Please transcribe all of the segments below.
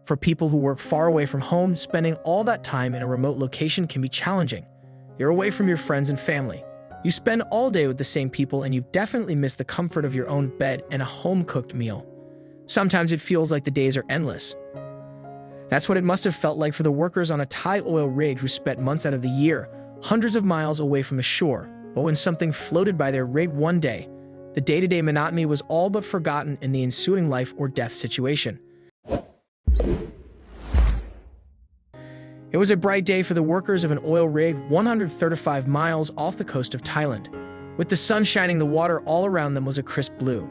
For people who work far away from home, spending all that time in a remote location can be challenging. You're away from your friends and family. You spend all day with the same people, and you definitely miss the comfort of your own bed and a home-cooked meal. Sometimes it feels like the days are endless. That's what it must have felt like for the workers on a Thai oil rig who spent months out of the year, hundreds of miles away from the shore. But when something floated by their rig one day, the day-to-day monotony was all but forgotten in the ensuing life or death situation. It was a bright day for the workers of an oil rig 135 miles off the coast of Thailand. With the sun shining, the water all around them was a crisp blue.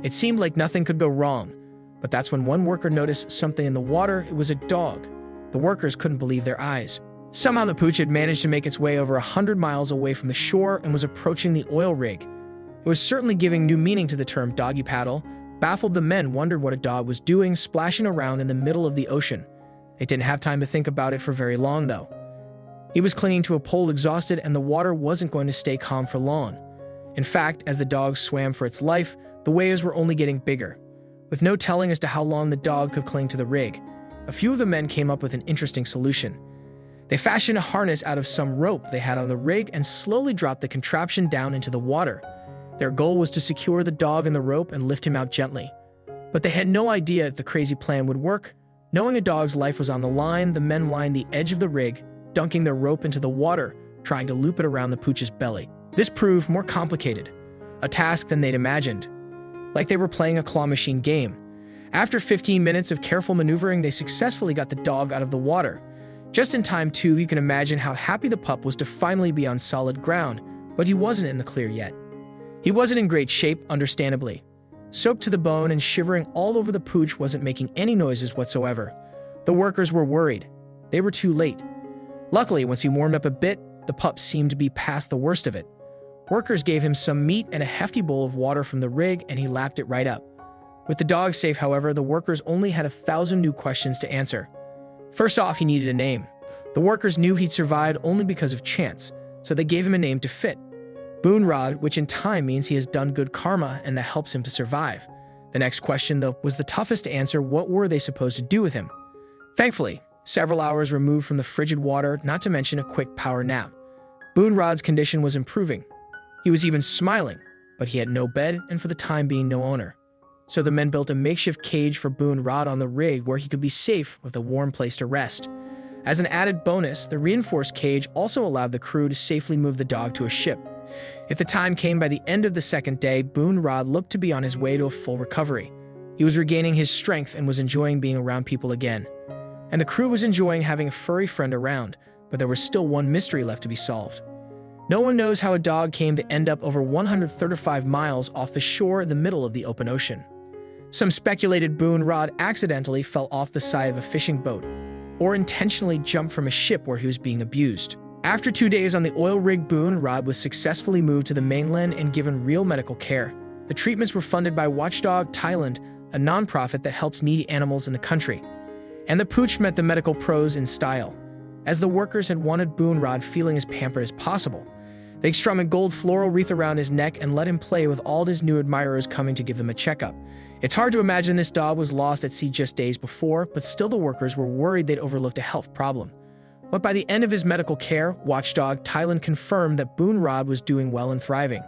It seemed like nothing could go wrong, but that's when one worker noticed something in the water. It was a dog. The workers couldn't believe their eyes. Somehow the pooch had managed to make its way over 100 miles away from the shore and was approaching the oil rig. It was certainly giving new meaning to the term doggy paddle. Baffled, the men wondered what a dog was doing splashing around in the middle of the ocean. They didn't have time to think about it for very long, though. He was clinging to a pole, exhausted, and the water wasn't going to stay calm for long. In fact, as the dog swam for its life, the waves were only getting bigger. With no telling as to how long the dog could cling to the rig, a few of the men came up with an interesting solution. They fashioned a harness out of some rope they had on the rig and slowly dropped the contraption down into the water. Their goal was to secure the dog in the rope and lift him out gently. But they had no idea if the crazy plan would work. Knowing a dog's life was on the line, the men lined the edge of the rig, dunking their rope into the water, trying to loop it around the pooch's belly. This proved more complicated, a task than they'd imagined. Like they were playing a claw machine game. After 15 minutes of careful maneuvering, they successfully got the dog out of the water. Just in time, too. You can imagine how happy the pup was to finally be on solid ground, but he wasn't in the clear yet. He wasn't in great shape, understandably. Soaked to the bone and shivering all over, the pooch wasn't making any noises whatsoever. The workers were worried. They were too late. Luckily, once he warmed up a bit, the pup seemed to be past the worst of it. Workers gave him some meat and a hefty bowl of water from the rig, and he lapped it right up. With the dog safe, however, the workers only had 1,000 new questions to answer. First off, he needed a name. The workers knew he'd survived only because of chance, so they gave him a name to fit. Boonrod, which in time means he has done good karma and that helps him to survive. The next question, though, was the toughest to answer. What were they supposed to do with him? Thankfully, several hours removed from the frigid water, not to mention a quick power nap, Boonrod's condition was improving. He was even smiling, but he had no bed and for the time being no owner. So the men built a makeshift cage for Boonrod on the rig where he could be safe with a warm place to rest. As an added bonus, the reinforced cage also allowed the crew to safely move the dog to a ship. If the time came by the end of the second day, Boonrod looked to be on his way to a full recovery. He was regaining his strength and was enjoying being around people again. And the crew was enjoying having a furry friend around, but there was still one mystery left to be solved. No one knows how a dog came to end up over 135 miles off the shore in the middle of the open ocean. Some speculated Boonrod accidentally fell off the side of a fishing boat, or intentionally jumped from a ship where he was being abused. After 2 days on the oil rig, Boonrod was successfully moved to the mainland and given real medical care. The treatments were funded by Watchdog Thailand, a nonprofit that helps needy animals in the country. And the pooch met the medical pros in style. As the workers had wanted Boonrod feeling as pampered as possible, they strung a gold floral wreath around his neck and let him play with all his new admirers coming to give him a checkup. It's hard to imagine this dog was lost at sea just days before, but still the workers were worried they'd overlooked a health problem. But by the end of his medical care, Watchdog Thailand confirmed that Boonrod was doing well and thriving.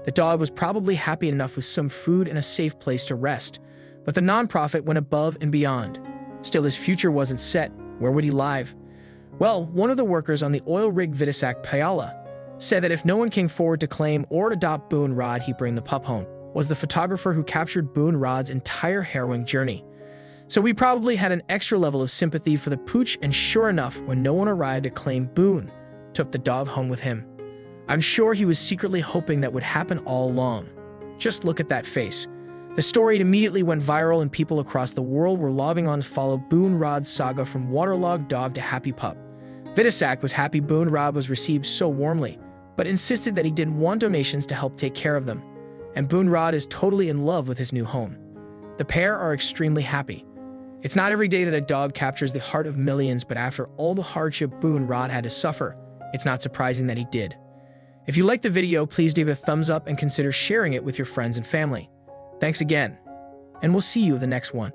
The dog was probably happy enough with some food and a safe place to rest, but the nonprofit went above and beyond. Still, his future wasn't set. Where would he live? Well, one of the workers on the oil rig Vidisak Payala said that if no one came forward to claim or adopt Boonrod, he'd bring the pup home. Was the photographer who captured Boonrod's entire harrowing journey. So we probably had an extra level of sympathy for the pooch, and sure enough, when no one arrived to claim Boon, took the dog home with him. I'm sure he was secretly hoping that would happen all along. Just look at that face. The story immediately went viral and people across the world were logging on to follow Boonrod's saga from waterlogged dog to happy pup. Vidisak was happy Boonrod was received so warmly, but insisted that he didn't want donations to help take care of them. And Boonrod is totally in love with his new home. The pair are extremely happy. It's not every day that a dog captures the heart of millions, but after all the hardship Boonrod had to suffer, it's not surprising that he did. If you liked the video, please give it a thumbs up and consider sharing it with your friends and family. Thanks again, and we'll see you in the next one.